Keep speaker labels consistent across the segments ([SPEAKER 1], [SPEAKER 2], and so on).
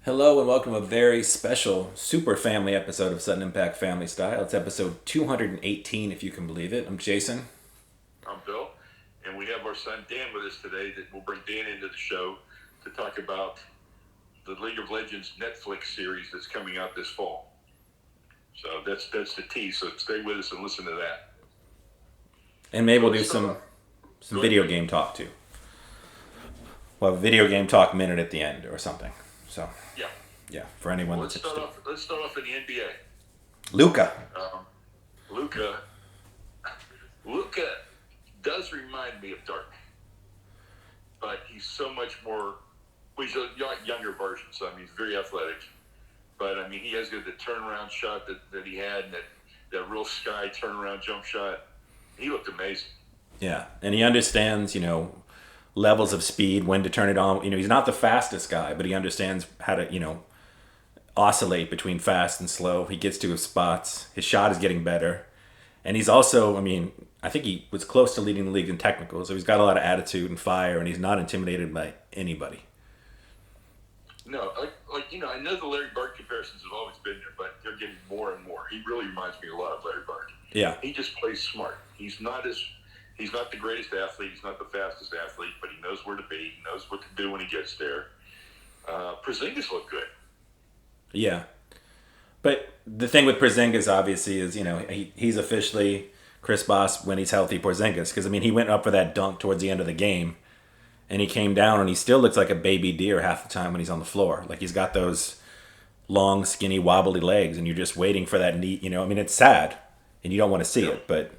[SPEAKER 1] Hello and welcome to a very special super family episode of Sudden Impact Family Style. It's episode 218, if you can believe it. I'm Jason.
[SPEAKER 2] I'm Bill, and we have our son Dan with us today. That we'll bring Dan into the show to talk about the League of Legends Netflix series that's coming out this fall. So that's the tease. So stay with us and listen to that.
[SPEAKER 1] And maybe
[SPEAKER 2] So
[SPEAKER 1] we'll do
[SPEAKER 2] let's start
[SPEAKER 1] some
[SPEAKER 2] off.
[SPEAKER 1] some
[SPEAKER 2] Go ahead.
[SPEAKER 1] video game talk too. Well, a video game talk minute at the end or something. So,
[SPEAKER 2] Yeah.
[SPEAKER 1] yeah, for anyone
[SPEAKER 2] Well,
[SPEAKER 1] that's interested.
[SPEAKER 2] let's start off in the NBA.
[SPEAKER 1] Luca.
[SPEAKER 2] Luca. Luca does remind me of Dirk, but he's so much more. Well, he's a younger version, so I mean, he's very athletic. But I mean, he has got the turnaround shot that he had, and that real sky turnaround jump shot. He looked amazing.
[SPEAKER 1] Yeah, and he understands, levels of speed, when to turn it on. He's not the fastest guy, but he understands how to, oscillate between fast and slow. He gets to his spots. His shot is getting better. And he's also, I think he was close to leading the league in technicals. So he's got a lot of attitude and fire, and he's not intimidated by anybody.
[SPEAKER 2] No, I know the Larry Bird comparisons have always been there, but they're getting more and more. He really reminds me a lot of Larry Bird.
[SPEAKER 1] Yeah.
[SPEAKER 2] He just plays smart. He's not the greatest athlete. He's not the fastest athlete, but he knows where to be. He knows what to do when he gets there. Porzingis looked good.
[SPEAKER 1] Yeah. But the thing with Porzingis, obviously, is, he's officially Chris Boss when he's healthy Porzingis. Because, he went up for that dunk towards the end of the game. And he came down and he still looks like a baby deer half the time when he's on the floor. Like he's got those long, skinny, wobbly legs, and you're just waiting for that neat. It's sad, and you don't want to see it. But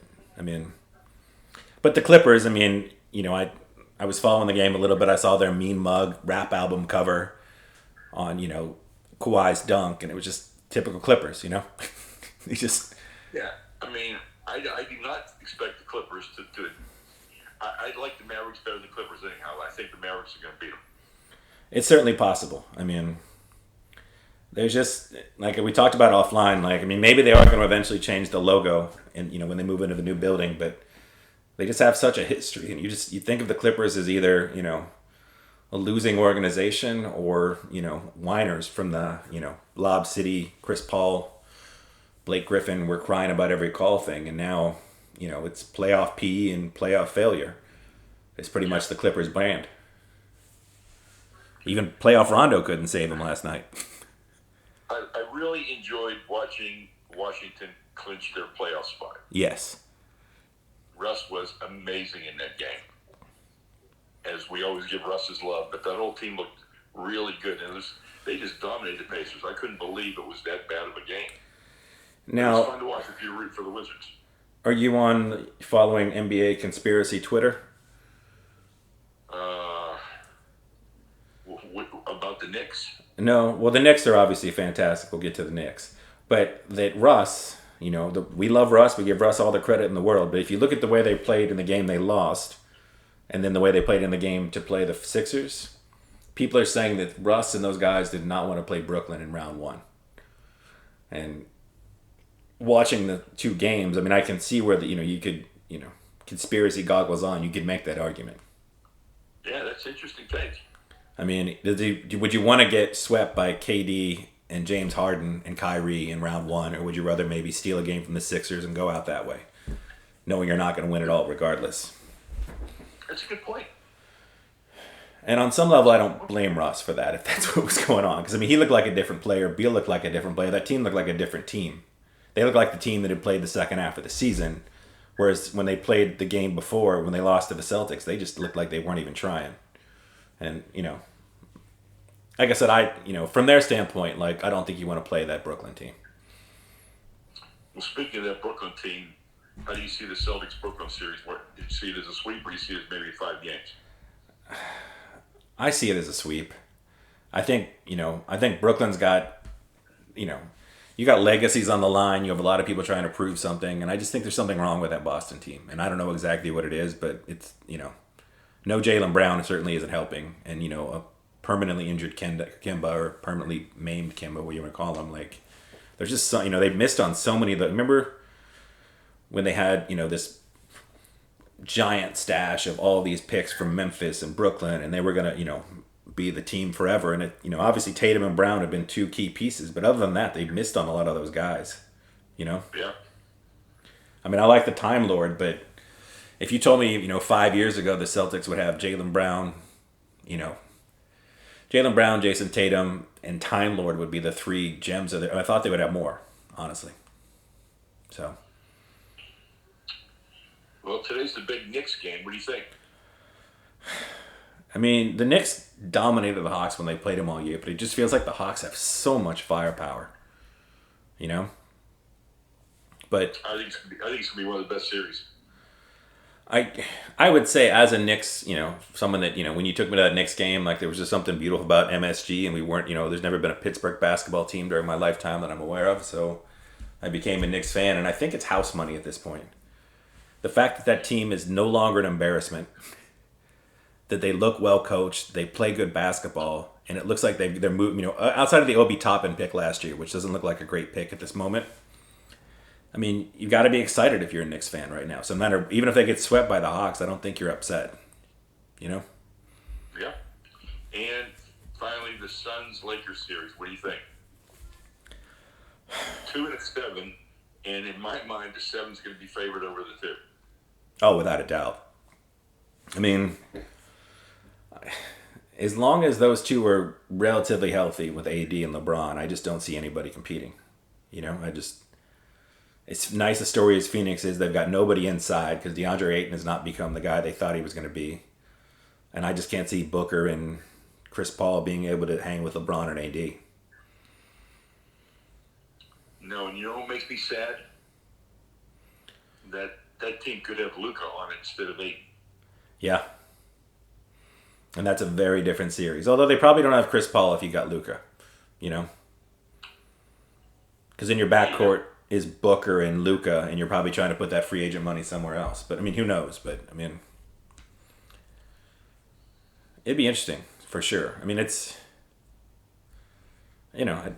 [SPEAKER 1] but the Clippers. I was following the game a little bit. I saw their Mean Mug rap album cover on Kawhi's dunk, and it was just typical Clippers. He just
[SPEAKER 2] Yeah, I do not expect the Clippers to. I like the Mavericks better than the Clippers anyhow. I think the Mavericks are going to beat them.
[SPEAKER 1] it's certainly possible. There's just like we talked about offline. Maybe they are going to eventually change the logo, and when they move into the new building, but they just have such a history, and you think of the Clippers as either a losing organization or whiners from the Lob City, Chris Paul, Blake Griffin were crying about every call thing, and now it's playoff P and playoff failure. It's pretty much the Clippers brand. Even playoff Rondo couldn't save them last night.
[SPEAKER 2] I really enjoyed watching Washington clinch their playoff spot.
[SPEAKER 1] Yes.
[SPEAKER 2] Russ was amazing in that game. As we always give Russ his love, but that whole team looked really good. And they just dominated the Pacers. I couldn't believe it was that bad of a game. It was fun
[SPEAKER 1] Now,
[SPEAKER 2] to watch if you root for the Wizards.
[SPEAKER 1] are you on following NBA conspiracy Twitter?
[SPEAKER 2] Uh, about the Knicks.
[SPEAKER 1] No. Well, the Knicks are obviously fantastic. We'll get to the Knicks. But that Russ, we love Russ. We give Russ all the credit in the world. But if you look at the way they played in the game they lost, and then the way they played in the game to play the Sixers, people are saying that Russ and those guys did not want to play Brooklyn in round one. And watching the two games, I can see where you could, conspiracy goggles on, you could make that argument.
[SPEAKER 2] Yeah, that's an interesting take.
[SPEAKER 1] Would you want to get swept by KD and James Harden and Kyrie in round one, or would you rather maybe steal a game from the Sixers and go out that way, knowing you're not going to win it all regardless?
[SPEAKER 2] That's a good point.
[SPEAKER 1] And on some level, I don't blame Russ for that if that's what was going on. Because, he looked like a different player. Beal looked like a different player. That team looked like a different team. They looked like the team that had played the second half of the season. Whereas when they played the game before, when they lost to the Celtics, they just looked like they weren't even trying. And, like I said, from their standpoint, I don't think you want to play that Brooklyn team.
[SPEAKER 2] Well, speaking of that Brooklyn team, how do you see the Celtics Brooklyn series? Do you see it as a sweep, or do you see it as maybe 5 games?
[SPEAKER 1] I see it as a sweep. I think Brooklyn's got, you got legacies on the line. You have a lot of people trying to prove something, and I just think there's something wrong with that Boston team. And I don't know exactly what it is, but it's, no Jaylen Brown certainly isn't helping. And, a permanently injured Kemba or permanently maimed Kemba, what you want to call him, there's just so, they've missed on so many of the, remember when they had, this giant stash of all these picks from Memphis and Brooklyn, and they were going to, be the team forever. And obviously Tatum and Brown have been two key pieces, but other than that, they've missed on a lot of those guys.
[SPEAKER 2] Yeah.
[SPEAKER 1] I mean, I like the Time Lord, but if you told me, 5 years ago the Celtics would have Jaylen Brown, Jason Tatum, and Time Lord would be the three gems of there. I thought they would have more, honestly. So.
[SPEAKER 2] Well, today's the big Knicks game. What do you think?
[SPEAKER 1] I mean, the Knicks dominated the Hawks when they played them all year, but it just feels like the Hawks have so much firepower. But
[SPEAKER 2] I think it's going to be one of the best series.
[SPEAKER 1] I would say as a Knicks, someone that, when you took me to that Knicks game, like there was just something beautiful about MSG, and we weren't, there's never been a Pittsburgh basketball team during my lifetime that I'm aware of, so I became a Knicks fan, and I think it's house money at this point. The fact that that team is no longer an embarrassment, that they look well coached, they play good basketball, and it looks like they're moving, outside of the Obi Toppin pick last year, which doesn't look like a great pick at this moment. I mean, you got to be excited if you're a Knicks fan right now. So no matter, even if they get swept by the Hawks, I don't think you're upset.
[SPEAKER 2] Yeah. And finally, the Suns-Lakers series. What do you think? 2-7, and in my mind, the 7's going to be favored over the 2.
[SPEAKER 1] Oh, without a doubt. I mean, as long as those two are relatively healthy with AD and LeBron, I just don't see anybody competing. It's nice a story as Phoenix is they've got nobody inside because DeAndre Ayton has not become the guy they thought he was going to be. And I just can't see Booker and Chris Paul being able to hang with LeBron and AD.
[SPEAKER 2] No, and you know what makes me sad? That team could have Luka on it instead of Ayton.
[SPEAKER 1] Yeah. And that's a very different series. Although they probably don't have Chris Paul if you got Luka, Because in your backcourt is Booker and Luka, and you're probably trying to put that free agent money somewhere else. But, I mean, who knows? But, I mean, it'd be interesting for sure. I mean, it's, do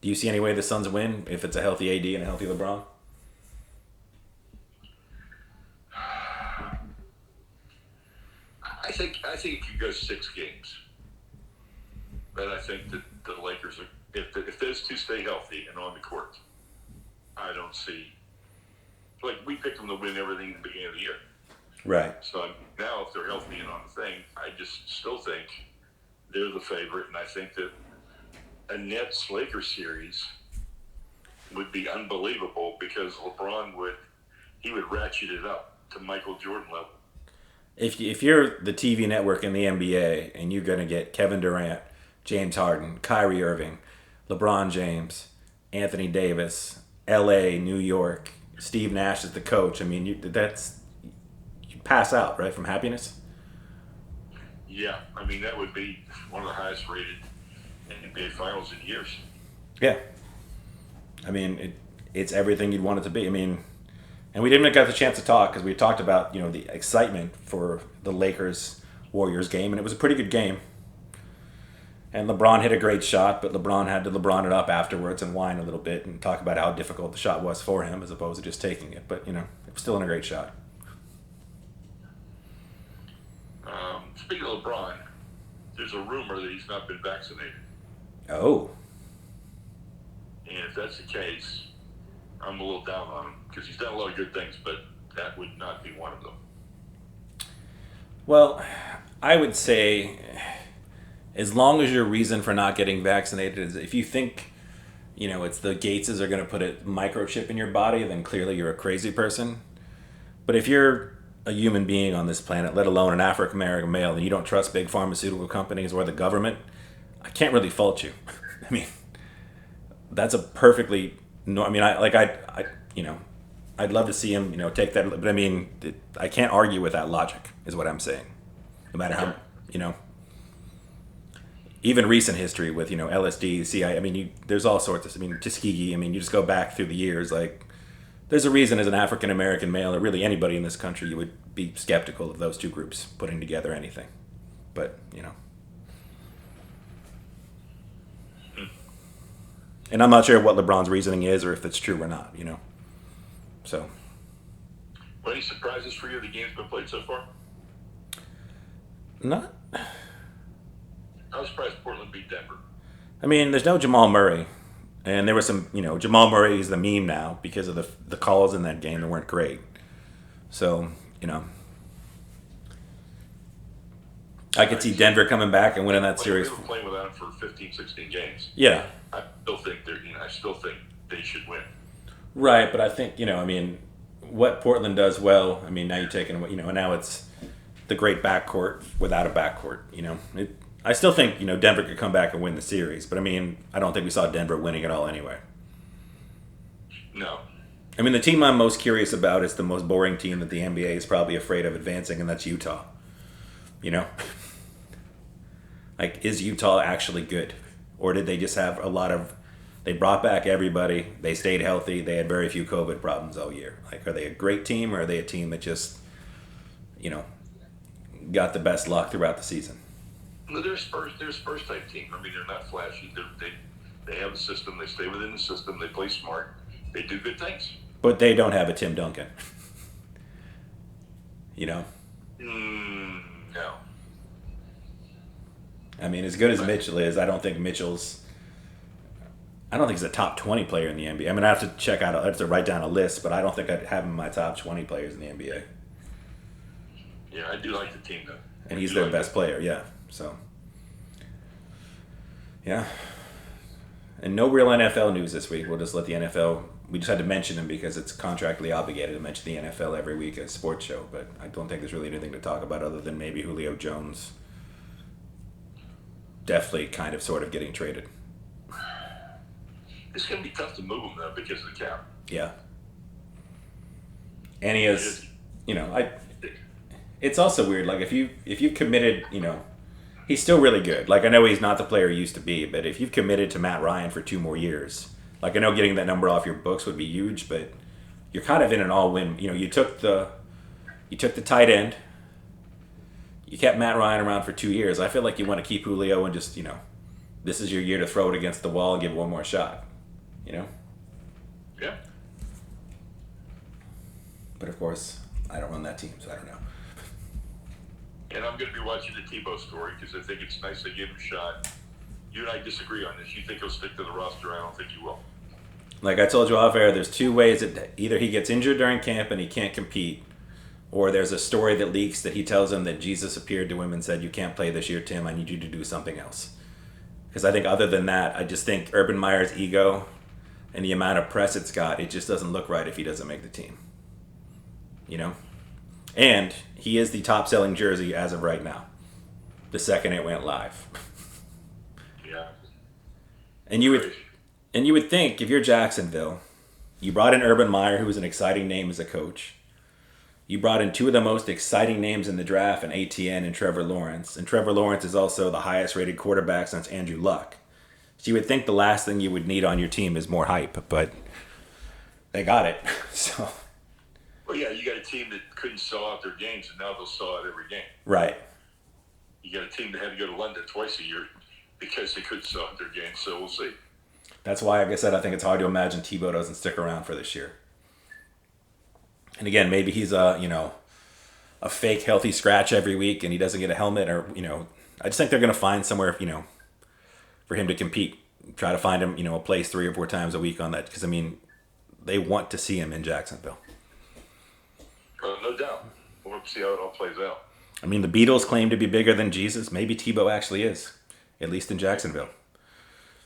[SPEAKER 1] you see any way the Suns win if it's a healthy AD and a healthy LeBron?
[SPEAKER 2] I think it could go 6 games. But I think that the Lakers are, if those two stay healthy and on the court, I don't see, like we picked them to win everything at the beginning of the year.
[SPEAKER 1] Right.
[SPEAKER 2] So now if they're healthy and on the thing, I just still think they're the favorite, and I think that a Nets-Lakers series would be unbelievable because LeBron would ratchet it up to Michael Jordan level.
[SPEAKER 1] If you're the TV network in the NBA and you're going to get Kevin Durant, James Harden, Kyrie Irving, LeBron James, Anthony Davis, LA, New York, Steve Nash is the coach, I mean, you pass out, right, from happiness?
[SPEAKER 2] Yeah, I mean, that would be one of the highest rated NBA finals in years.
[SPEAKER 1] Yeah. I mean, it's everything you'd want it to be. I mean, and we didn't even get the chance to talk because we talked about, the excitement for the Lakers-Warriors game, and it was a pretty good game. And LeBron hit a great shot, but LeBron had to LeBron it up afterwards and whine a little bit and talk about how difficult the shot was for him as opposed to just taking it. But, it was still a great shot.
[SPEAKER 2] Speaking of LeBron, there's a rumor that he's not been vaccinated.
[SPEAKER 1] Oh.
[SPEAKER 2] And if that's the case, I'm a little down on him because he's done a lot of good things, but that would not be one of them.
[SPEAKER 1] Well, I would say as long as your reason for not getting vaccinated is if you think, it's the Gateses are going to put a microchip in your body, then clearly you're a crazy person. But if you're a human being on this planet, let alone an African-American male, and you don't trust big pharmaceutical companies or the government, I can't really fault you. I mean, that's a perfectly... No, I mean, I'd love to see him, take that, but I mean, I can't argue with that logic, is what I'm saying. No matter how, even recent history with, LSD, CIA, I mean, there's all sorts of, Tuskegee, you just go back through the years, like, there's a reason as an African-American male, or really anybody in this country, you would be skeptical of those two groups putting together anything. But, And I'm not sure what LeBron's reasoning is or if it's true or not, So.
[SPEAKER 2] Well, any surprises for you? The game's been played so far?
[SPEAKER 1] Not.
[SPEAKER 2] I was surprised Portland beat Denver.
[SPEAKER 1] I mean, there's no Jamal Murray, and there was some. Jamal Murray is the meme now because of the calls in that game that weren't great. So I could see Denver coming back and winning that series.
[SPEAKER 2] We were playing without him for 15, 16 games.
[SPEAKER 1] Yeah.
[SPEAKER 2] I still think they should win.
[SPEAKER 1] Right, but I think I mean, what Portland does well. I mean, now you're taking now it's the great backcourt without a backcourt. I still think Denver could come back and win the series, but I mean, I don't think we saw Denver winning it all anyway.
[SPEAKER 2] No.
[SPEAKER 1] I mean, the team I'm most curious about is the most boring team that the NBA is probably afraid of advancing, and that's Utah. Like, is Utah actually good? Or did they just have they brought back everybody, they stayed healthy, they had very few COVID problems all year? Like, are they a great team, or are they a team that just, got the best luck throughout the season?
[SPEAKER 2] No, they're a Spurs type team. I mean, they're not flashy. They have a system, they stay within the system, they play smart, they do good things.
[SPEAKER 1] But they don't have a Tim Duncan.
[SPEAKER 2] No.
[SPEAKER 1] I mean, as good as Mitchell is, I don't think he's a top 20 player in the NBA. I mean, I have to write down a list, but I don't think I'd have him in my top 20 players in the NBA.
[SPEAKER 2] Yeah, I do like the team, though.
[SPEAKER 1] And he's their best player, yeah. So, yeah. And no real NFL news this week. We'll just let the NFL... We just had to mention him because it's contractually obligated to mention the NFL every week as a sports show, but I don't think there's really anything to talk about other than maybe Julio Jones definitely kind of sort of getting traded.
[SPEAKER 2] It's going to be tough to move him, though, because of the cap.
[SPEAKER 1] Yeah. And he has, it's also weird. Like, if you've committed, he's still really good. Like, I know he's not the player he used to be, but if you've committed to Matt Ryan for 2 more years, like, I know getting that number off your books would be huge, but you're kind of in an all-win. You took the tight end. You kept Matt Ryan around for 2 years. I feel like you want to keep Julio and just, this is your year to throw it against the wall and give it one more shot.
[SPEAKER 2] Yeah.
[SPEAKER 1] But of course, I don't run that team, so I don't know.
[SPEAKER 2] And I'm going to be watching the Tebow story because I think it's nice they gave him a shot. You and I disagree on this. You think he'll stick to the roster? I don't think he will.
[SPEAKER 1] Like I told you off air, there's 2 ways that either he gets injured during camp and he can't compete, or there's a story that leaks that he tells him that Jesus appeared to him and said, "You can't play this year, Tim. I need you to do something else." Because I think other than that, I just think Urban Meyer's ego and the amount of press it's got, it just doesn't look right if he doesn't make the team. And he is the top-selling jersey as of right now, the second it went live.
[SPEAKER 2] Yeah.
[SPEAKER 1] And you would think, if you're Jacksonville, you brought in Urban Meyer, who was an exciting name as a coach. You brought in 2 of the most exciting names in the draft, in ATN and Trevor Lawrence. And Trevor Lawrence is also the highest-rated quarterback since Andrew Luck. So you would think the last thing you would need on your team is more hype, but they got it. So.
[SPEAKER 2] Well, yeah, you got a team that couldn't sell out their games, and now they'll sell out every game.
[SPEAKER 1] Right.
[SPEAKER 2] You got a team that had to go to London twice a year because they couldn't sell out their games, so we'll see.
[SPEAKER 1] That's why, like I said, I think it's hard to imagine Tebow doesn't stick around for this year. And again, maybe he's a fake healthy scratch every week and he doesn't get a helmet, or, I just think they're going to find somewhere, for him to compete. Try to find him, a place 3 or 4 times a week on that. Because, I mean, they want to see him in Jacksonville.
[SPEAKER 2] No doubt. We'll see how it all plays out.
[SPEAKER 1] I mean, the Beatles claim to be bigger than Jesus. Maybe Tebow actually is, at least in Jacksonville.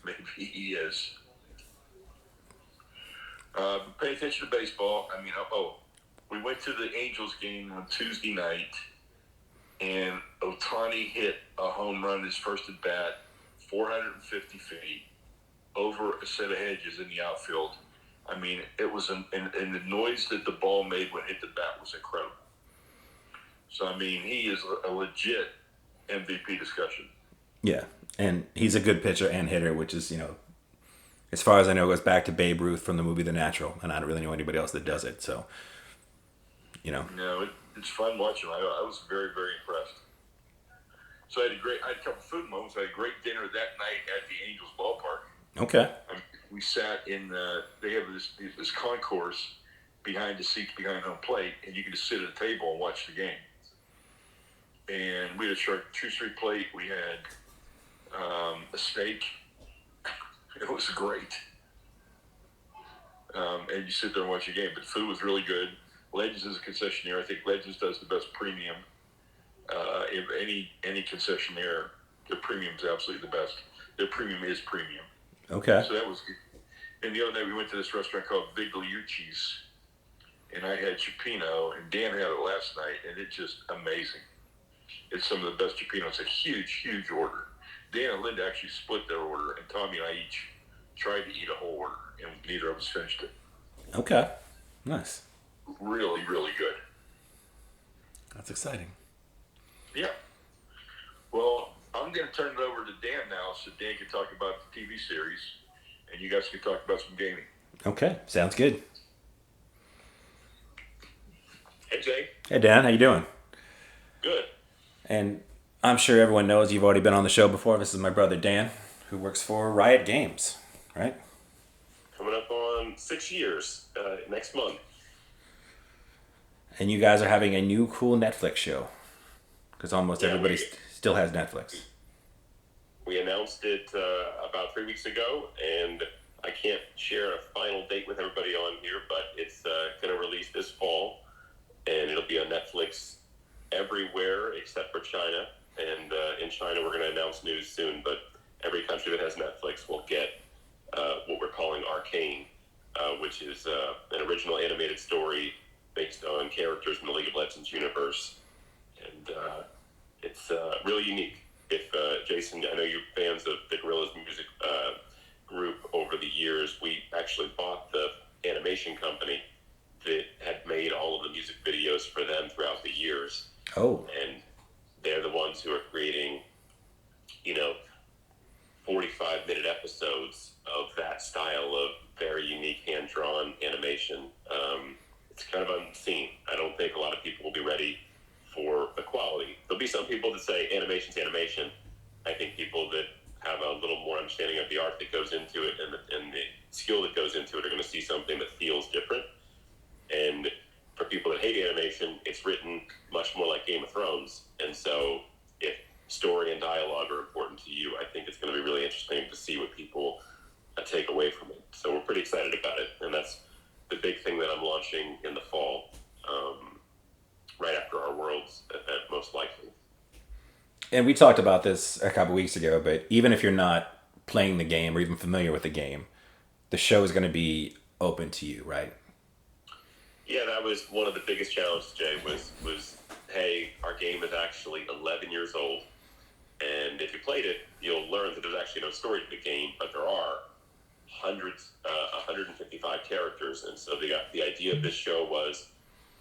[SPEAKER 2] Maybe he is. Pay attention to baseball. I mean, we went to the Angels game on Tuesday night, and Ohtani hit a home run his first at bat, 450 feet, over a set of hedges in the outfield. I mean, it was, and the noise that the ball made when it hit the bat was incredible. So, I mean, he is a legit MVP discussion.
[SPEAKER 1] Yeah, and he's a good pitcher and hitter, which is, as far as I know, goes back to Babe Ruth from the movie The Natural, and I don't really know anybody else that does it, so,
[SPEAKER 2] No, it's fun watching. I was very, very impressed. So I had a couple food moments. I had a great dinner that night at the Angels ballpark.
[SPEAKER 1] Okay.
[SPEAKER 2] We sat in they have this concourse behind the seats behind home plate, and you can just sit at a table and watch the game. And we had a charcuterie plate. We had a steak. It was great. And you sit there and watch a game. But the food was really good. Legends is a concessionaire. I think Legends does the best premium. If any concessionaire, their premium is absolutely the best. Their premium is premium.
[SPEAKER 1] Okay.
[SPEAKER 2] So that was good. And the other night we went to this restaurant called Vigliucci's, and I had cioppino, and Dan had it last night, and it's just amazing. It's some of the best cioppino. It's a huge, huge order. Dan and Linda actually split their order, and Tommy and I each tried to eat a whole order, and neither of us finished it.
[SPEAKER 1] Okay. Nice.
[SPEAKER 2] Really, really good.
[SPEAKER 1] That's exciting.
[SPEAKER 2] Yeah. Well, I'm going to turn it over to Dan now so Dan can talk about the TV series, and you guys can talk about some gaming.
[SPEAKER 1] Okay. Sounds good.
[SPEAKER 2] Hey, Jay.
[SPEAKER 1] Hey, Dan. How you doing?
[SPEAKER 2] Good.
[SPEAKER 1] And I'm sure everyone knows you've already been on the show before. This is my brother Dan, who works for Riot Games, right?
[SPEAKER 3] Coming up on 6 years next month.
[SPEAKER 1] And you guys are having a new cool Netflix show. Because almost everybody still has Netflix.
[SPEAKER 3] We announced it about 3 weeks ago, and I can't share a final date with everybody on here, but it's going to release this fall, and it'll be on Netflix everywhere except for China. And in China, we're going to announce news soon, but every country that has Netflix will get what we're calling Arcane, which is an original animated story based on characters in the League of Legends universe. And it's really unique. If Jason, I know you're fans of the Gorillaz music group over the years. We actually bought the animation company that had made all of the music videos for them throughout the years.
[SPEAKER 1] Oh.
[SPEAKER 3] And they're the ones who are creating, 45-minute episodes of that style of very unique hand-drawn animation. It's kind of unseen. I don't think a lot of people will be ready for the quality. There'll be some people that say animation's animation. I think people that have a little more understanding of the art that goes into it and the skill that goes into it are going to see something that feels different. And for people that hate animation, it's written much more like Game of Thrones. And so if story and dialogue are important to you, I think it's going to be really interesting to see what people take away from it. So we're pretty excited about it. And that's the big thing that I'm launching in the fall, right after our Worlds event, most likely.
[SPEAKER 1] And we talked about this a couple weeks ago, but even if you're not playing the game or even familiar with the game, the show is going to be open to you, right?
[SPEAKER 3] Yeah, that was one of the biggest challenges, Jay, was hey, our game is actually 11 years old, and if you played it, you'll learn that there's actually no story to the game, but there are 155 characters, and so the idea of this show was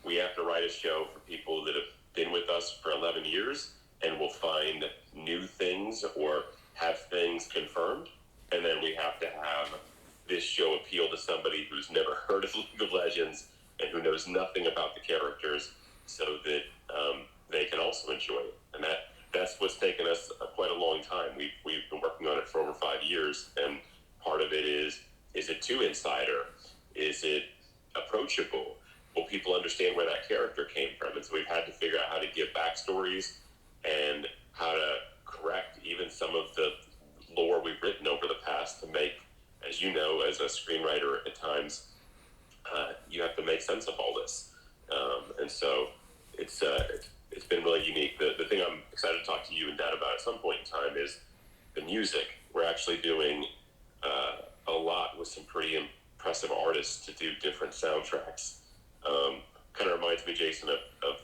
[SPEAKER 3] we have to write a show for people that have been with us for 11 years and will find new things or have things confirmed, and then we have to have this show appeal to somebody who's never heard of League of Legends and who knows nothing about the characters, so that they can also enjoy it. And that's what's taken us quite a long time. We've been working on it for over 5 years, and part of it is it too insider? Is it approachable? Will people understand where that character came from? And so we've had to figure out how to give backstories and how to correct even some of the lore we've written over the past to make, as you know, as a screenwriter at times, you have to make sense of all this. And so it's been really unique. The thing I'm excited to talk to you and Dad about at some point in time is the music. We're actually doing a lot with some pretty impressive artists to do different soundtracks. Kind of reminds me, Jason, of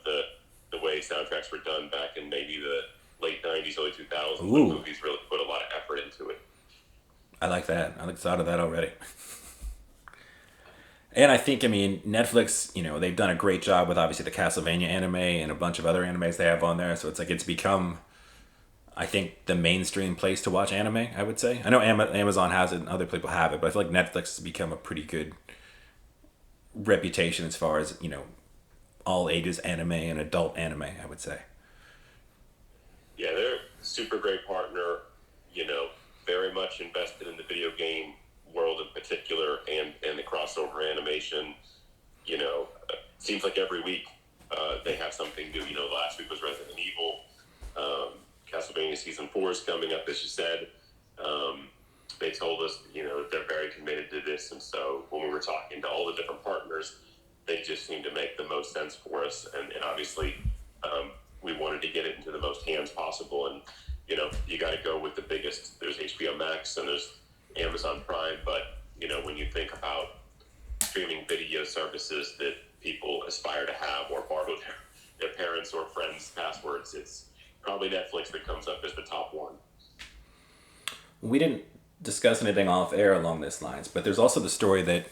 [SPEAKER 3] the way soundtracks were done back in maybe the late 90s, early 2000s. When movies really put a lot of effort into it.
[SPEAKER 1] I like that. I like the thought of that already. And I think, Netflix, they've done a great job with obviously the Castlevania anime and a bunch of other animes they have on there. So it's become, I think, the mainstream place to watch anime, I would say. I know Amazon has it and other people have it, but I feel like Netflix has become a pretty good reputation as far as, all ages anime and adult anime, I would say.
[SPEAKER 3] Yeah, they're a super great partner, very much invested in the video game world in particular and the crossover animation. Seems like every week they have something new. Last week was Resident Evil. Castlevania Season 4 is coming up, as you said. fits. And so when we were talking to all the different partners, they just seemed to make the most sense for us. And obviously, we wanted to get it into the most hands possible. And, you got to go with the biggest. There's HBO Max and there's Amazon Prime. But, when you think about streaming video services that people aspire to have or borrow their parents' or friends' passwords, it's probably Netflix that comes up as the top one.
[SPEAKER 1] We didn't discuss anything off air along these lines, but there's also the story that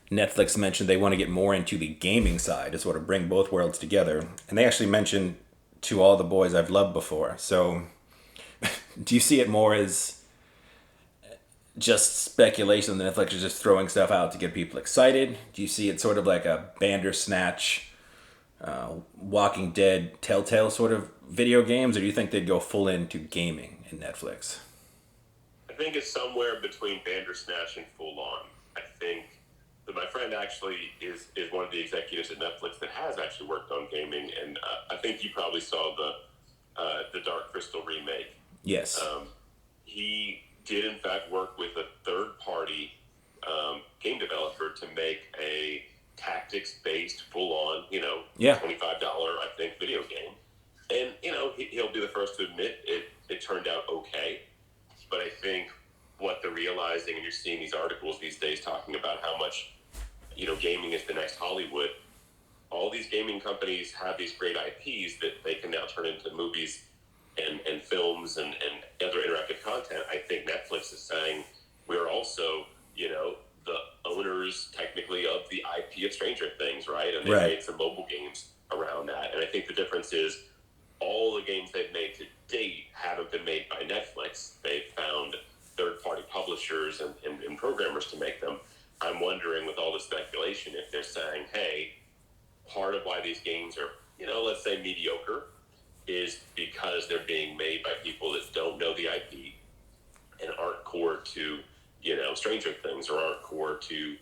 [SPEAKER 1] Netflix mentioned they want to get more into the gaming side to sort of bring both worlds together. And they actually mentioned To All the Boys I've Loved Before. So do you see it more as just speculation that Netflix is just throwing stuff out to get people excited? Do you see it sort of like a Bandersnatch, Walking Dead, Telltale sort of video games? Or do you think they'd go full into gaming in Netflix?
[SPEAKER 3] I think it's somewhere between Bandersnatch and full on. I think that my friend actually is one of the executives at Netflix that has actually worked on gaming, and I think you probably saw the Dark Crystal remake.
[SPEAKER 1] Yes.
[SPEAKER 3] He did in fact work with a third-party game developer to make a tactics-based, full-on,
[SPEAKER 1] Yeah.
[SPEAKER 3] $25, I think, video game. And he'll be the first to admit it turned out okay. But I think what they're realizing, and you're seeing these articles these days talking about how much, gaming is the next Hollywood. All these gaming companies have these great IPs that they can now turn into movies and films and other interactive content. I think Netflix is saying we're also, the owners technically of the IP of Stranger Things, right? And they
[SPEAKER 1] Right.
[SPEAKER 3] made some mobile games around that. And I think the difference is all the games they've made to date haven't been made by Netflix. They've found third-party publishers and programmers to make them. I'm wondering, with all the speculation, if they're saying, hey, part of why these games are, let's say mediocre, is because they're being made by people that don't know the IP and aren't core to, Stranger Things or aren't core to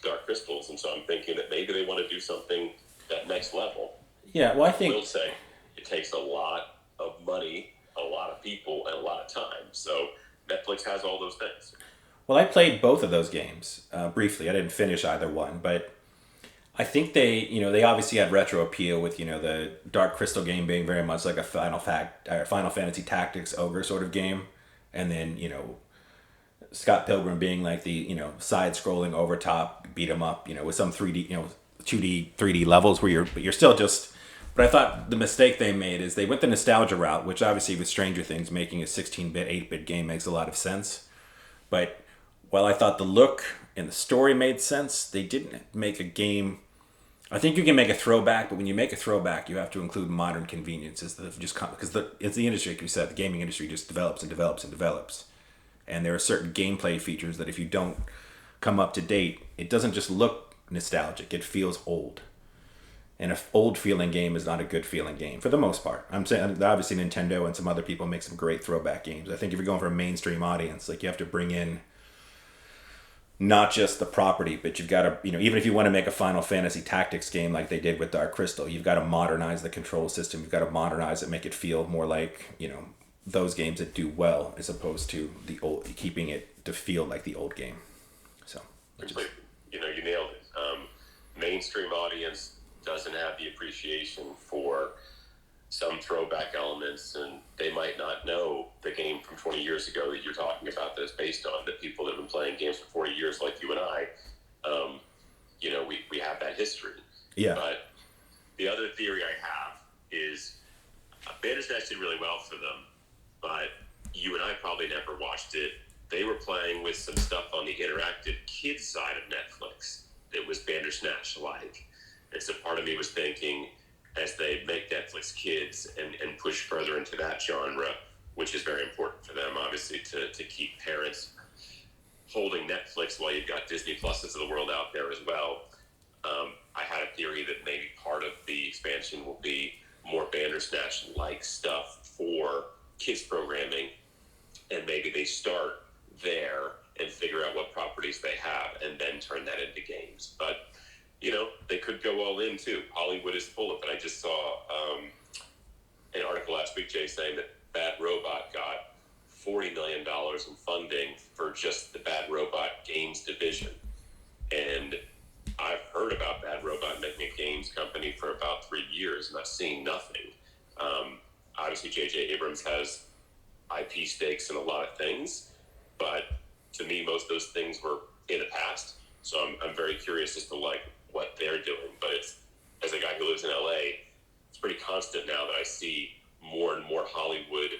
[SPEAKER 3] Dark Crystals. And so I'm thinking that maybe they want to do something that next level.
[SPEAKER 1] Yeah, well, I think...
[SPEAKER 3] I will say it takes a lot of money, a lot of people, and a lot of time. So Netflix has all those things.
[SPEAKER 1] Well, I played both of those games briefly. I didn't finish either one, but I think they obviously had retro appeal with, the Dark Crystal game being very much like a Final Fantasy Tactics ogre sort of game, and then Scott Pilgrim being like the side-scrolling over top beat 'em up, with some 3D 2D 3D levels where you're still just. But I thought the mistake they made is they went the nostalgia route, which obviously with Stranger Things making a 16-bit, 8-bit game makes a lot of sense. But while I thought the look and the story made sense, they didn't make a game. I think you can make a throwback, but when you make a throwback, you have to include modern conveniences that have just come, because it's the industry, like you said, the gaming industry just develops and develops and develops. And there are certain gameplay features that if you don't come up to date, it doesn't just look nostalgic, it feels old. And an old feeling game is not a good feeling game for the most part. I'm saying obviously Nintendo and some other people make some great throwback games. I think if you're going for a mainstream audience, like you have to bring in not just the property, but you've got to, even if you want to make a Final Fantasy Tactics game like they did with Dark Crystal, you've got to modernize the control system. You've got to modernize it, make it feel more like, those games that do well, as opposed to the old, keeping it to feel like the old game. So,
[SPEAKER 3] you nailed it. Mainstream audience doesn't have the appreciation for some throwback elements, and they might not know the game from 20 years ago that you're talking about that is based on. That people that have been playing games for 40 years, like you and I, we have that history.
[SPEAKER 1] Yeah.
[SPEAKER 3] But the other theory I have is Bandersnatch did really well for them, but you and I probably never watched it. They were playing with some stuff on the interactive kids side of Netflix that was Bandersnatch-like. And so part of me was thinking, as they make Netflix kids and push further into that genre, which is very important for them, obviously, to keep parents holding Netflix while you've got Disney Pluses of the world out there as well. I had a theory that maybe part of the expansion will be more Bandersnatch-like stuff for kids programming, and maybe they start there and figure out what properties they have and then turn that into games. But they could go all in too. Hollywood is full of it. I just saw an article last week, Jay, saying that Bad Robot got $40 million in funding for just the Bad Robot Games division. And I've heard about Bad Robot making a games company for about 3 years, and I've seen nothing. Obviously, J.J. Abrams has IP stakes in a lot of things, but to me, most of those things were in the past. So I'm very curious as to like what they're doing. But it's, as a guy who lives in LA, it's pretty constant now that I see more and more Hollywood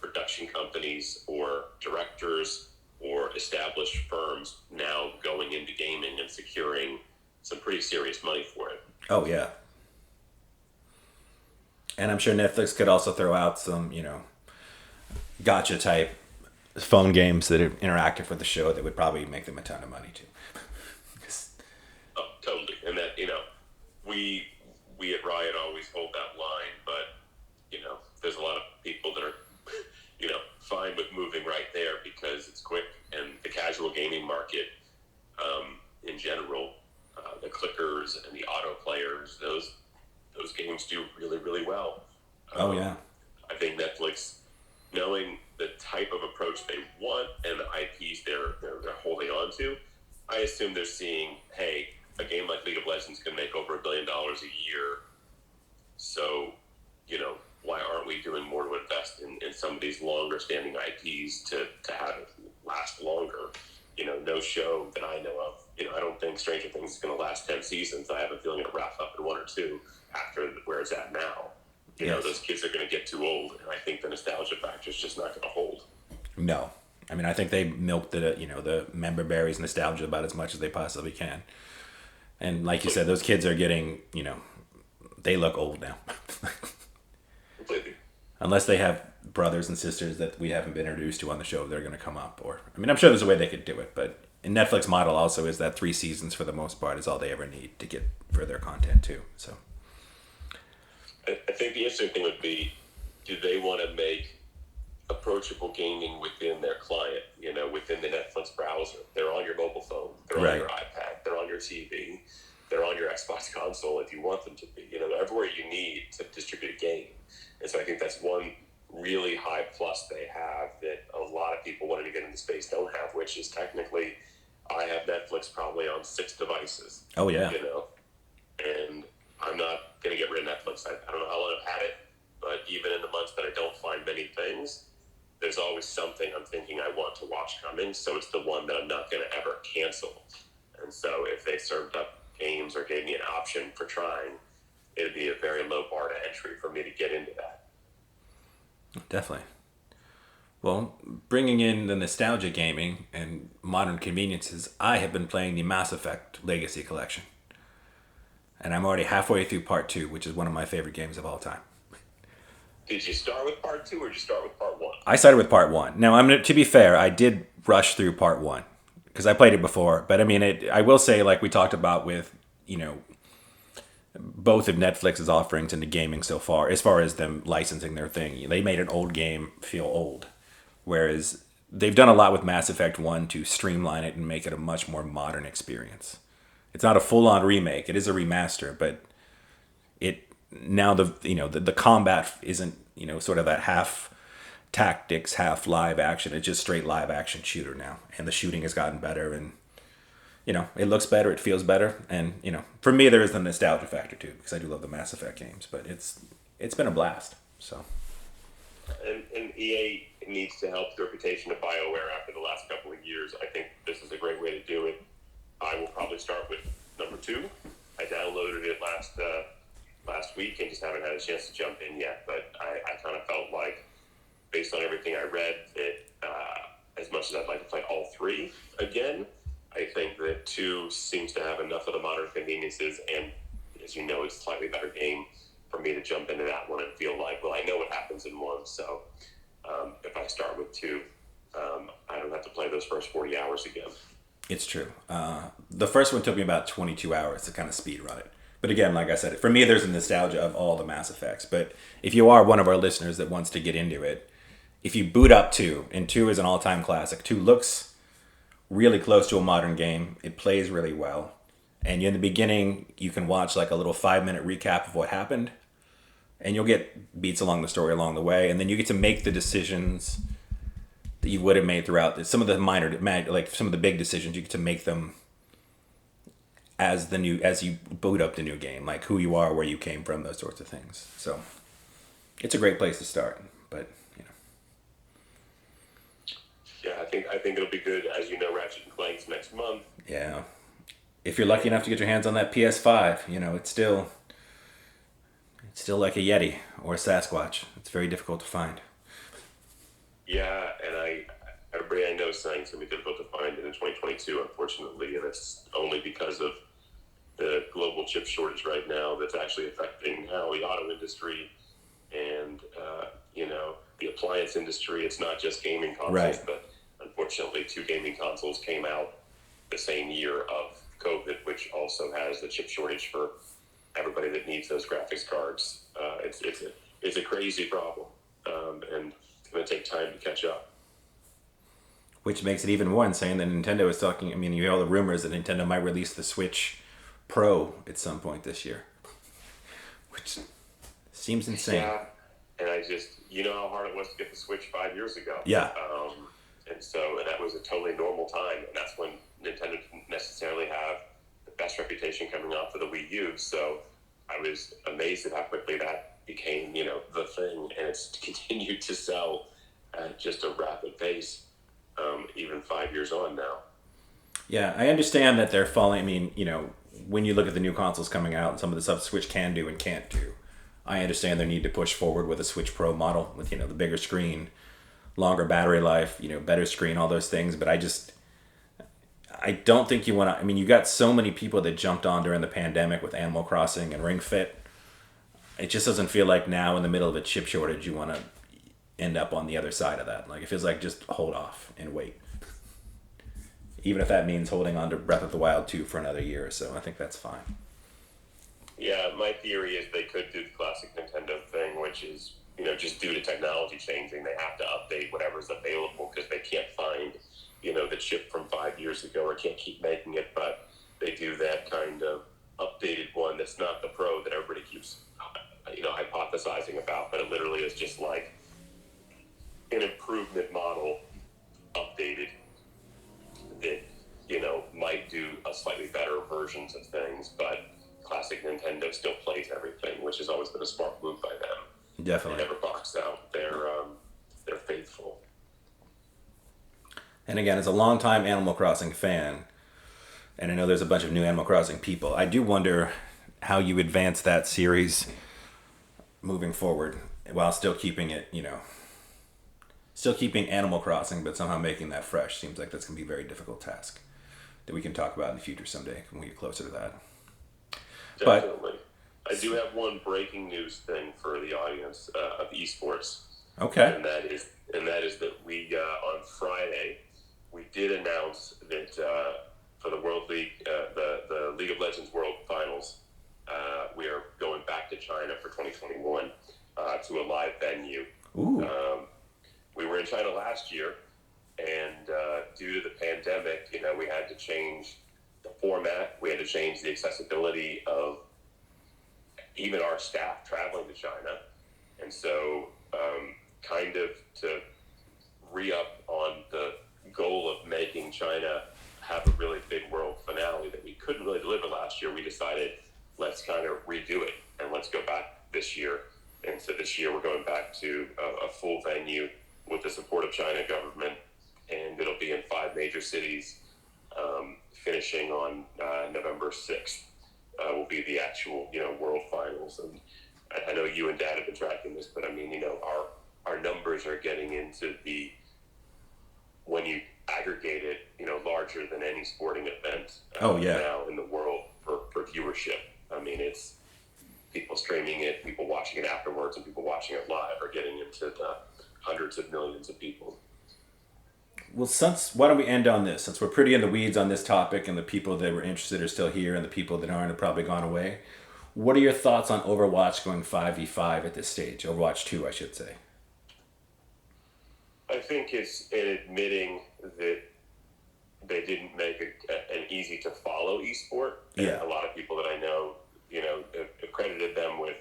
[SPEAKER 3] production companies or directors or established firms now going into gaming and securing some pretty serious money for it.
[SPEAKER 1] Oh yeah. And I'm sure Netflix could also throw out some, gotcha type phone games that are interactive with the show that would probably make them a ton of money too.
[SPEAKER 3] Oh, totally. And that, we at Riot always hold that line, but, there's a lot of people that are, fine with moving right there because it's quick. And the casual gaming market, in general, the clickers and the auto players, those games do really, really well.
[SPEAKER 1] Oh, yeah.
[SPEAKER 3] I think Netflix, knowing the type of approach they want and the IPs they're holding on to, I assume they're seeing, hey, a game like League of Legends can make over $1 billion a year. So, why aren't we doing more to invest in some of these longer standing IPs to have it last longer? No show that I know of. I don't think Stranger Things is going to last 10 seasons. I have a feeling it'll wrap up in 1 or 2 after where it's at now.
[SPEAKER 1] Yes.
[SPEAKER 3] Those kids are going to get too old, and I think the nostalgia factor is just not going to hold.
[SPEAKER 1] No. I mean, I think they milked the member berries nostalgia about as much as they possibly can. And like you said, those kids are getting, they look old now.
[SPEAKER 3] Completely.
[SPEAKER 1] Unless they have brothers and sisters that we haven't been introduced to on the show, they're going to come up. Or, I'm sure there's a way they could do it, but in Netflix model also is that 3 seasons for the most part is all they ever need to get for their content too. So
[SPEAKER 3] I think the interesting thing would be, do they want to make approachable gaming within their client, within the Netflix browser? They're on your mobile phone, they're on your iPad, they're on your TV, they're on your Xbox console if you want them to be. They're everywhere you need to distribute a game. And so I think that's one really high plus they have that a lot of people wanting to get into space don't have, which is technically I have Netflix probably on 6 devices.
[SPEAKER 1] Oh, yeah.
[SPEAKER 3] And I'm not going to get rid of Netflix. I don't know how long I've had it, but even in the months that I don't find many things, there's always something I'm thinking I want to watch coming. So it's the one that I'm not going to ever cancel. And so if they served up games or gave me an option for trying, it'd be a very low bar to entry for me to get into that.
[SPEAKER 1] Definitely. Well, bringing in the nostalgia gaming and modern conveniences, I have been playing the Mass Effect Legacy Collection. And I'm already halfway through Part 2, which is one of my favorite games of all time.
[SPEAKER 3] Did you start with Part 2 or did you start with Part 1?
[SPEAKER 1] I started with Part 1. Now, to be fair, I did rush through Part 1 because I played it before. But I will say, like we talked about with, both of Netflix's offerings into gaming so far, as far as them licensing their thing, they made an old game feel old. Whereas they've done a lot with Mass Effect 1 to streamline it and make it a much more modern experience. It's not a full-on remake. It is a remaster, but the combat isn't, sort of that half tactics, half live action. It's just straight live action shooter now. And the shooting has gotten better and, it looks better, it feels better. And, for me, there is the nostalgia factor too, because I do love the Mass Effect games, but it's been a blast. So.
[SPEAKER 3] And EA needs to help the reputation of BioWare after the last couple of years. I think this is a great way to do it. I will probably start with number 2. I downloaded it last week and just haven't had a chance to jump in yet. But I kind of felt like, based on everything I read, that as much as I'd like to play all 3 again, I think that 2 seems to have enough of the modern conveniences, and as you know, it's a slightly better game for me to jump into that one and feel like, well, I know what happens in 1, so if I start with 2, I don't have to play those first 40 hours again.
[SPEAKER 1] It's true. The first one took me about 22 hours to kind of speed run it. But again, like I said, for me, there's a nostalgia of all the Mass Effects. But if you are one of our listeners that wants to get into it, if you boot up 2, and 2 is an all-time classic, 2 looks really close to a modern game. It plays really well. And in the beginning, you can watch like a little 5-minute recap of what happened. And you'll get beats along the story along the way. And then you get to make the decisions that you would have made throughout this. Some of the like some of the big decisions, you get to make them as you boot up the new game, like who you are, where you came from, those sorts of things. So it's a great place to start, but
[SPEAKER 3] Yeah, I think it'll be good. As you know, Ratchet and Clank's next month.
[SPEAKER 1] yeah. If you're lucky enough to get your hands on that PS5, it's still like a Yeti or a Sasquatch. It's very difficult to find.
[SPEAKER 3] Yeah, and everybody I know is saying it's going to be difficult to find it in 2022, unfortunately, and it's only because of the global chip shortage right now that's actually affecting how the auto industry and, the appliance industry. It's not just gaming consoles,
[SPEAKER 1] Right.
[SPEAKER 3] but unfortunately 2 gaming consoles came out the same year of COVID, which also has the chip shortage for everybody that needs those graphics cards. It's a crazy problem, and it's going to take time to catch up.
[SPEAKER 1] Which makes it even more insane that Nintendo is talking. I mean, you hear all the rumors that Nintendo might release the Switch Pro at some point this year, which seems insane.
[SPEAKER 3] Yeah, and how hard it was to get the Switch 5 years ago.
[SPEAKER 1] Yeah.
[SPEAKER 3] And that was a totally normal time, and that's when Nintendo didn't necessarily have the best reputation coming off of the Wii U. So I was amazed at how quickly that became, the thing, and it's continued to sell at just a rapid pace, even 5 years on now.
[SPEAKER 1] Yeah, I understand that they're falling. I mean, when you look at the new consoles coming out and some of the stuff Switch can do and can't do, I understand their need to push forward with a Switch Pro model with, the bigger screen, longer battery life, better screen, all those things. But I don't think you want to. I mean, you got so many people that jumped on during the pandemic with Animal Crossing and Ring Fit. It just doesn't feel like now in the middle of a chip shortage you want to end up on the other side of that. Like, it feels like just hold off and wait. Even if that means holding on to Breath of the Wild 2 for another year or so, I think that's fine.
[SPEAKER 3] Yeah, my theory is they could do the classic Nintendo thing, which is, just due to technology changing, they have to update whatever's available because they can't find, the chip from 5 years ago or can't keep making it. But they do that kind of updated one that's not the Pro that everybody keeps, hypothesizing about, but it literally is just like an improvement model updated that, might do a slightly better versions of things, but classic Nintendo still plays everything, which has always been a smart move by them.
[SPEAKER 1] Definitely.
[SPEAKER 3] They never box out. They're faithful.
[SPEAKER 1] And again, as a longtime Animal Crossing fan, and I know there's a bunch of new Animal Crossing people, I do wonder how you advance that series moving forward while still keeping it, still keeping Animal Crossing, but somehow making that fresh. Seems like that's going to be a very difficult task that we can talk about in the future someday when we get closer to that.
[SPEAKER 3] Definitely. I do have one breaking news thing for the audience of esports.
[SPEAKER 1] Okay.
[SPEAKER 3] And that is that we on Friday we did announce that for the World League, the League of Legends World Finals, we are going back to China for 2021 to a live venue.
[SPEAKER 1] Ooh.
[SPEAKER 3] We were in China last year, and due to the pandemic, we had to change the format. We had to change the accessibility of even our staff traveling to China. And so kind of to re-up on the goal of making China have a really big world finale that we couldn't really deliver last year, we decided let's kind of redo it and let's go back this year. And so this year we're going back to a full venue with the support of China government, and it'll be in 5 major cities, finishing on November 6th. Will be the actual, world finals. And I know you and Dad have been tracking this, but I mean, our numbers are getting into the, when you aggregate it, larger than any sporting event now in the world for viewership. I mean, it's people streaming it, people watching it afterwards, and people watching it live are getting into the hundreds of millions of people.
[SPEAKER 1] Well, why don't we end on this? Since we're pretty in the weeds on this topic, and the people that were interested are still here, and the people that aren't have probably gone away. What are your thoughts on Overwatch going 5v5 at this stage? Overwatch 2, I should say.
[SPEAKER 3] I think it's in admitting that they didn't make an easy to follow esport.
[SPEAKER 1] Yeah.
[SPEAKER 3] And a lot of people that I know, have credited them with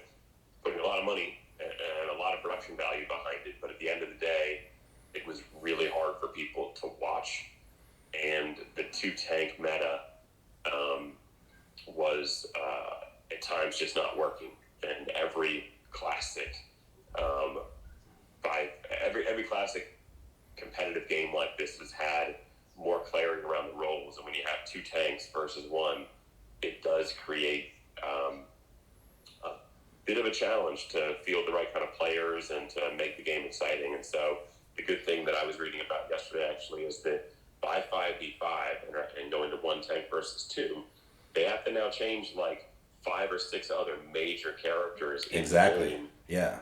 [SPEAKER 3] putting a lot of money and a lot of production value behind it. But at the end of the day, it was really hard for people to watch, and the two tank meta was at times just not working. And every classic, by every classic competitive game like this has had more clarity around the roles, and when you have two tanks versus one, it does create a bit of a challenge to field the right kind of players and to make the game exciting. And so the good thing that I was reading about yesterday actually is that by 5v5 and going to one tank versus two, they have to now change like 5 or 6 other major characters in the game.
[SPEAKER 1] Yeah.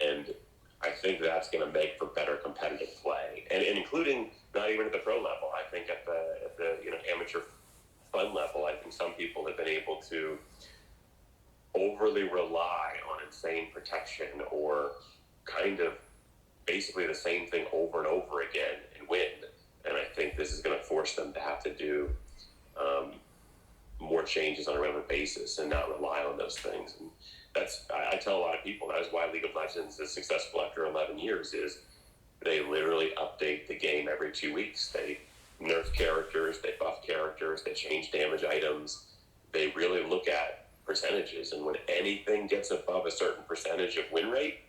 [SPEAKER 3] And I think that's going to make for better competitive play, and including not even at the pro level. I think at the amateur fun level, I think some people have been able to overly rely on insane protection or kind of basically the same thing over and over again and win. And I think this is going to force them to have to do more changes on a regular basis and not rely on those things. And I tell a lot of people that is why League of Legends is successful after 11 years is they literally update the game every 2 weeks. They nerf characters, they buff characters, they change damage items. They really look at percentages, and when anything gets above a certain percentage of win rate,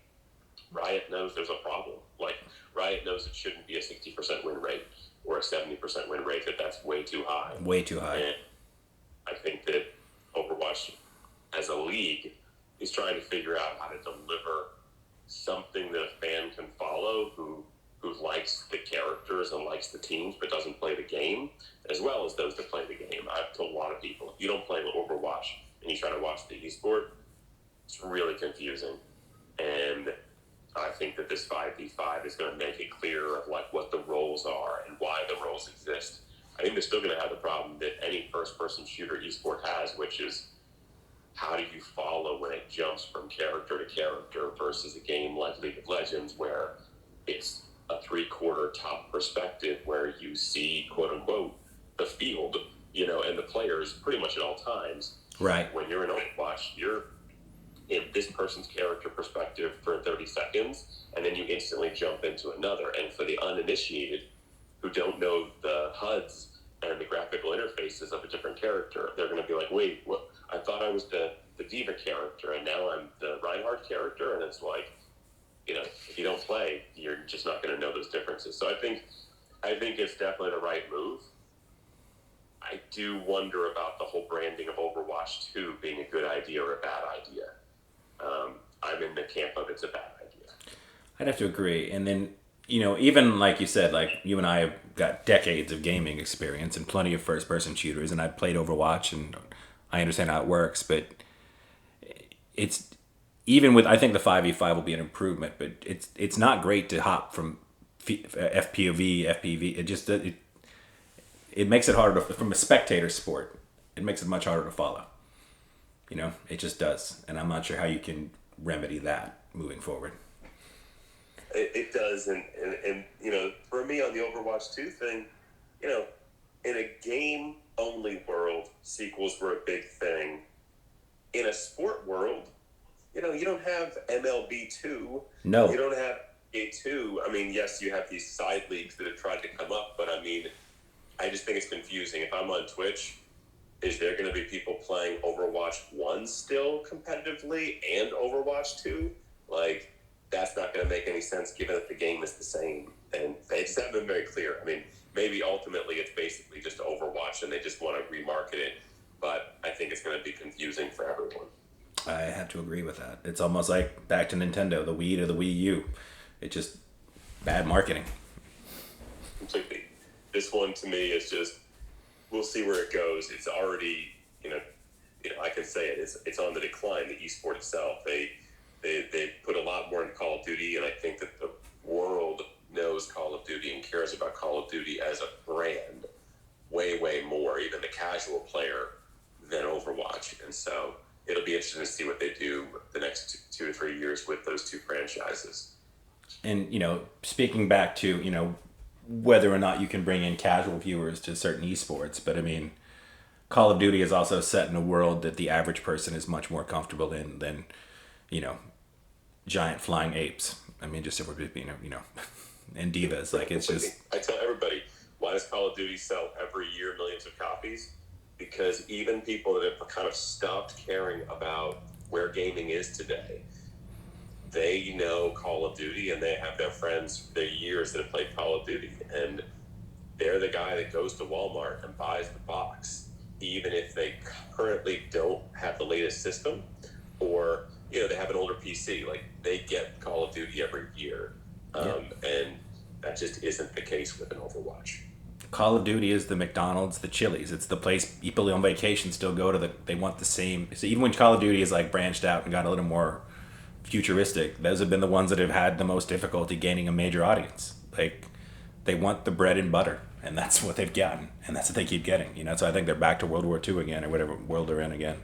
[SPEAKER 3] Riot knows there's a problem. Like, Riot knows it shouldn't be a 60% win rate or a 70% win rate, that's way too high.
[SPEAKER 1] Way too high.
[SPEAKER 3] And I think that Overwatch as a league is trying to figure out how to deliver something that a fan can follow who likes the characters and likes the teams but doesn't play the game, as well as those that play the game. I've told a lot of people, if you don't play Overwatch and you try to watch the esport, it's really confusing. And I think that this 5v5 is going to make it clear of like what the roles are and why the roles exist. I think they're still going to have the problem that any first-person shooter esport has, which is how do you follow when it jumps from character to character versus a game like League of Legends where it's a 3/4 top perspective where you see, quote-unquote, the field, and the players pretty much at all times.
[SPEAKER 1] Right.
[SPEAKER 3] When you're in Overwatch, you're in this person's character perspective for 30 seconds, and then you instantly jump into another. And for the uninitiated who don't know the HUDs and the graphical interfaces of a different character, they're going to be like, wait, what? I thought I was the Diva character, and now I'm the Reinhardt character, and it's like, if you don't play, you're just not going to know those differences. So I think it's definitely the right move. I do wonder about the whole branding of Overwatch 2 being a good idea or a bad idea. I'm in the camp of it's a bad idea.
[SPEAKER 1] I'd have to agree. And then, even like you said, like you and I have got decades of gaming experience and plenty of first-person shooters, and I've played Overwatch, and I understand how it works, but it's even with, I think the 5v5 will be an improvement, but it's not great to hop from FPV, FPV. It makes it harder from a spectator sport. It makes it much harder to follow. It just does, and I'm not sure how you can remedy that moving forward.
[SPEAKER 3] It does, and for me on the Overwatch 2 thing, in a game-only world, sequels were a big thing. In a sport world, you don't have MLB 2.
[SPEAKER 1] No.
[SPEAKER 3] You don't have A2. I mean, yes, you have these side leagues that have tried to come up, but I mean, I just think it's confusing. If I'm on Twitch, is there going to be people playing Overwatch 1 still competitively and Overwatch 2? Like, that's not going to make any sense given that the game is the same. And they just haven't been very clear. I mean, maybe ultimately it's basically just Overwatch and they just want to remarket it. But I think it's going to be confusing for everyone.
[SPEAKER 1] I have to agree with that. It's almost like back to Nintendo, the Wii to the Wii U. It's just bad marketing.
[SPEAKER 3] Completely. This one to me is just, we'll see where it goes. It's already, I can say it. It's on the decline. The esport itself. They put a lot more into Call of Duty, and I think that the world knows Call of Duty and cares about Call of Duty as a brand way, way more, even the casual player, than Overwatch. And so it'll be interesting to see what they do the next 2 to 3 years with those two franchises.
[SPEAKER 1] And, speaking back to, whether or not you can bring in casual viewers to certain esports, but I mean, Call of Duty is also set in a world that the average person is much more comfortable in than, giant flying apes. I mean, just if we're being, and divas. Like, it's just...
[SPEAKER 3] I tell everybody, why does Call of Duty sell every year millions of copies? Because even people that have kind of stopped caring about where gaming is today, they know Call of Duty, and they have their friends for years that have played Call of Duty, and they're the guy that goes to Walmart and buys the box, even if they currently don't have the latest system, or they have an older PC. Like, they get Call of Duty every year, and that just isn't the case with an Overwatch.
[SPEAKER 1] Call of Duty is the McDonald's, the Chili's. It's the place people on vacation still go to. They want the same. So even when Call of Duty is like branched out and got a little more futuristic, those have been the ones that have had the most difficulty gaining a major audience. Like, they want the bread and butter, and that's what they've gotten, and that's what they keep getting. So I think they're back to World War II again, or whatever world they're in again.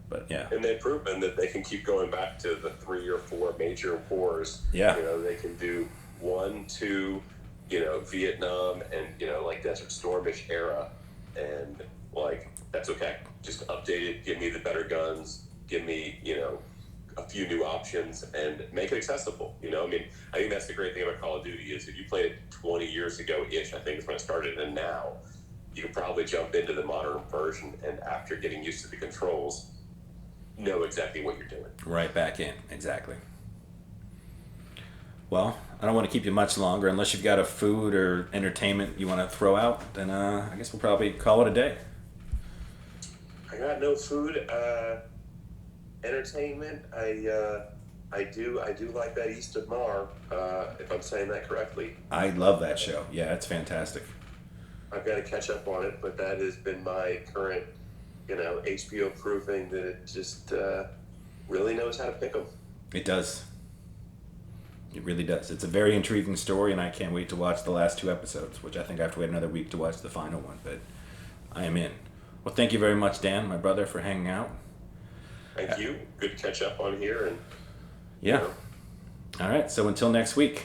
[SPEAKER 1] But yeah.
[SPEAKER 3] And they've proven that they can keep going back to the 3 or 4 major wars.
[SPEAKER 1] Yeah.
[SPEAKER 3] They can do 1, 2, Vietnam and, like Desert Stormish era. And, like, that's okay. Just update it, give me the better guns, give me, a few new options, and make it accessible. I think that's the great thing about Call of Duty is if you played it 20 years ago-ish, I think is when it started, and now you can probably jump into the modern version, and after getting used to the controls, know exactly what you're doing.
[SPEAKER 1] Right back in, exactly. Well, I don't want to keep you much longer unless you've got a food or entertainment you want to throw out. Then I guess we'll probably call it a day.
[SPEAKER 3] I got no food. Entertainment. I do like that East of Mar. If I'm saying that correctly.
[SPEAKER 1] I love that show. Yeah, it's fantastic.
[SPEAKER 3] I've got to catch up on it, but that has been my current, HBO proving that it just really knows how to pick them.
[SPEAKER 1] It does. It really does. It's a very intriguing story, and I can't wait to watch the last 2 episodes, which I think I have to wait another week to watch the final one, but I am in. Well, thank you very much, Dan, my brother, for hanging out.
[SPEAKER 3] Thank you. Good to catch up on here. And
[SPEAKER 1] yeah. All right, so until next week.